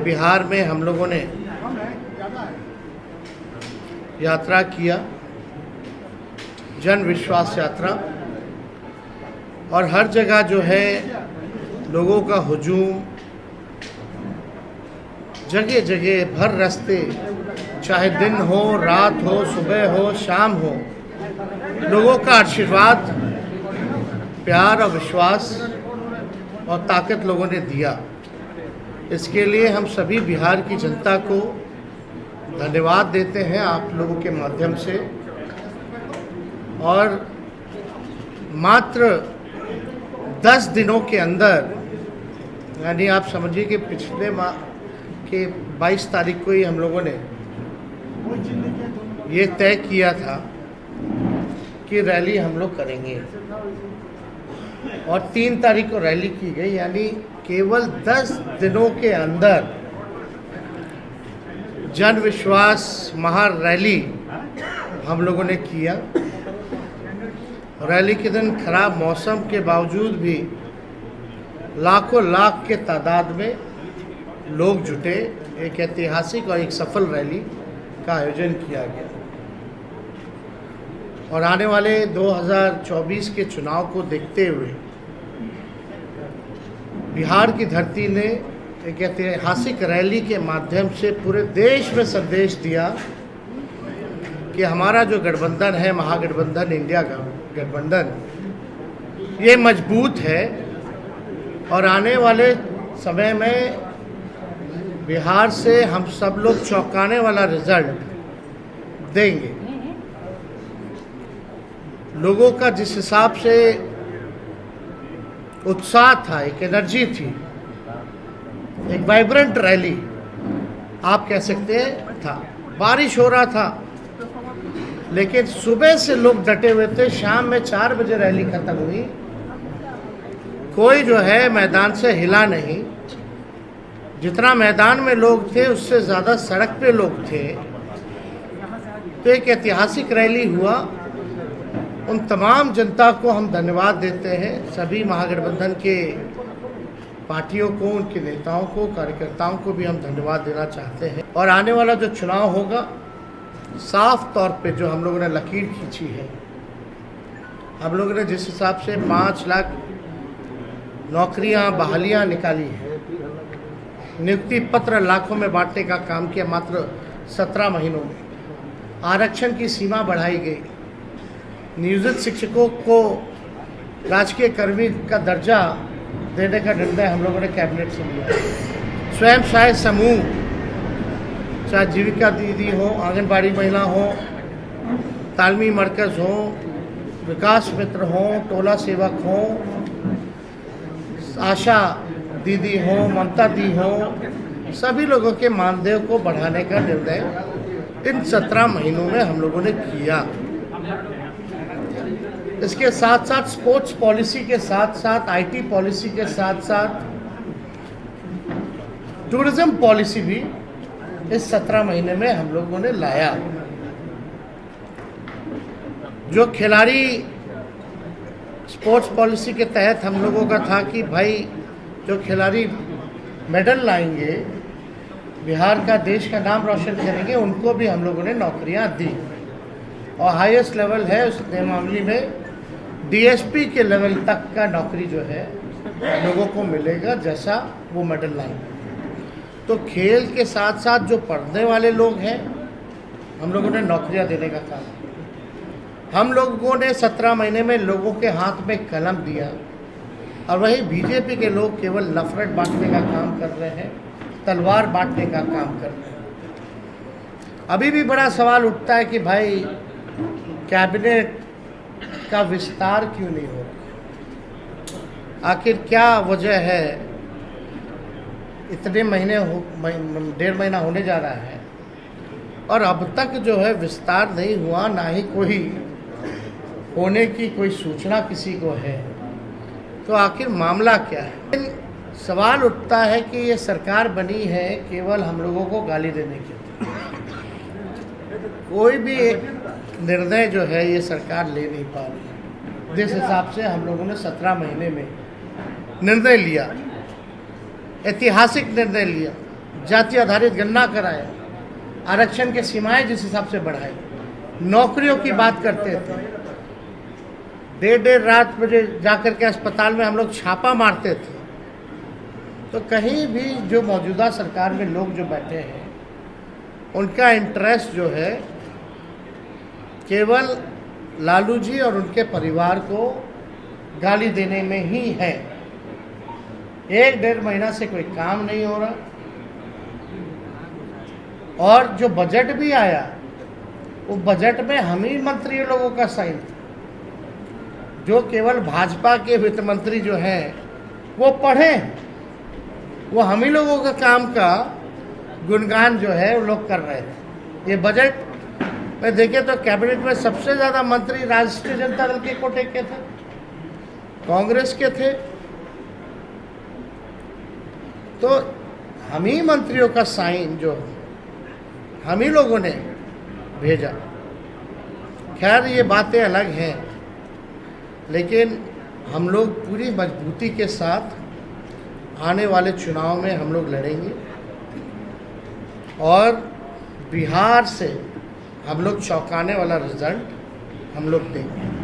बिहार में हम लोगों ने यात्रा किया, जन विश्वास यात्रा, और हर जगह जो है लोगों का हुजूम, जगह जगह भर रास्ते, चाहे दिन हो, रात हो, सुबह हो, शाम हो, लोगों का आशीर्वाद, प्यार और विश्वास और ताकत लोगों ने दिया। इसके लिए हम सभी बिहार की जनता को धन्यवाद देते हैं आप लोगों के माध्यम से। और मात्र 10 दिनों के अंदर, यानी आप समझिए कि पिछले माह के 22 तारीख को ही हम लोगों ने ये तय किया था कि रैली हम लोग करेंगे, और 3 तारीख को रैली की गई। यानी केवल 10 दिनों के अंदर जन विश्वास महारैली हम लोगों ने किया। रैली के दिन खराब मौसम के बावजूद भी लाखों लाख के तादाद में लोग जुटे। एक ऐतिहासिक और एक सफल रैली का आयोजन किया गया, और आने वाले 2024 के चुनाव को देखते हुए बिहार की धरती ने एक ऐतिहासिक रैली के माध्यम से पूरे देश में संदेश दिया कि हमारा जो गठबंधन है, महागठबंधन, इंडिया का गठबंधन, ये मजबूत है और आने वाले समय में बिहार से हम सब लोग चौंकाने वाला रिजल्ट देंगे। लोगों का जिस हिसाब से उत्साह था, एक एनर्जी थी, एक वाइब्रेंट रैली आप कह सकते हैं था। बारिश हो रहा था लेकिन सुबह से लोग डटे हुए थे। शाम में 4 बजे रैली खत्म हुई, कोई जो है मैदान से हिला नहीं। जितना मैदान में लोग थे उससे ज़्यादा सड़क पे लोग थे। तो एक ऐतिहासिक रैली हुआ। उन तमाम जनता को हम धन्यवाद देते हैं, सभी महागठबंधन के पार्टियों को, उनके नेताओं को, कार्यकर्ताओं को भी हम धन्यवाद देना चाहते हैं। और आने वाला जो चुनाव होगा, साफ तौर पे जो हम लोगों ने लकीर खींची है, हम लोगों ने जिस हिसाब से 5 लाख नौकरियां, बहालियां निकाली हैं, नियुक्ति पत्र लाखों में बांटने का काम किया मात्र 17 महीनों में, आरक्षण की सीमा बढ़ाई गई, नियोजित शिक्षकों को राजकीय कर्मी का दर्जा देने का निर्णय हम लोगों ने कैबिनेट से लिया। स्वयं सहायता समूह, चाहे जीविका दीदी हो, आंगनबाड़ी महिला हो, तालमी मरकज़ हो, विकास मित्र हो, टोला सेवक हो, आशा दीदी हो, ममता दी हो, सभी लोगों के मानदेय को बढ़ाने का निर्णय इन 17 महीनों में हम लोगों ने किया। इसके साथ साथ स्पोर्ट्स पॉलिसी के साथ साथ, आईटी पॉलिसी के साथ साथ टूरिज्म पॉलिसी भी इस 17 महीने में हम लोगों ने लाया। जो खिलाड़ी स्पोर्ट्स पॉलिसी के तहत हम लोगों का था कि भाई जो खिलाड़ी मेडल लाएंगे, बिहार का, देश का नाम रोशन करेंगे, उनको भी हम लोगों ने नौकरियां दी। और हाईएस्ट लेवल है उस मामले में डीएसपी के लेवल तक का नौकरी जो है लोगों को मिलेगा, जैसा वो मेडल लाएंगे। तो खेल के साथ साथ जो पढ़ने वाले लोग हैं, हम लोगों ने नौकरियां देने का काम किया। हम लोगों ने 17 महीने में लोगों के हाथ में कलम दिया, और वही बीजेपी के लोग केवल नफरत बांटने का काम कर रहे हैं, तलवार बांटने का काम कर रहे हैं। अभी भी बड़ा सवाल उठता है कि भाई कैबिनेट का विस्तार क्यों नहीं हो रहा, आखिर क्या वजह है। इतने महीने 1.5 महीना होने जा रहा है और अब तक जो है विस्तार नहीं हुआ, ना ही कोई होने की कोई सूचना किसी को है। तो आखिर मामला क्या है। सवाल उठता है कि ये सरकार बनी है केवल हम लोगों को गाली देने के लिए। कोई भी एक निर्णय जो है ये सरकार ले नहीं पा रही। जिस हिसाब से हम लोगों ने 17 महीने में निर्णय लिया, ऐतिहासिक निर्णय लिया, जाति आधारित गणना कराए, आरक्षण के सीमाएं जिस हिसाब से बढ़ाए, नौकरियों की बात करते थे, देर रात बजे जाकर के अस्पताल में हम लोग छापा मारते थे। तो कहीं भी जो मौजूदा सरकार में लोग जो बैठे हैं उनका इंटरेस्ट जो है केवल लालू जी और उनके परिवार को गाली देने में ही है। 1-1.5 महीना से कोई काम नहीं हो रहा, और जो बजट भी आया वो बजट में हम ही मंत्री लोगों का साइन था, जो केवल भाजपा के वित्त मंत्री जो हैं वो पढ़े, वो हम ही लोगों का काम का गुणगान जो है वो लोग कर रहे थे। ये बजट में देखें तो कैबिनेट में सबसे ज़्यादा मंत्री राष्ट्रीय जनता दल के कोटे के थे, कांग्रेस के थे। तो हम ही मंत्रियों का साइन जो हम ही लोगों ने भेजा। खैर ये बातें अलग हैं, लेकिन हम लोग पूरी मजबूती के साथ आने वाले चुनाव में हम लोग लड़ेंगे और बिहार से हम लोग चौंकाने वाला रिजल्ट हम लोग देंगे।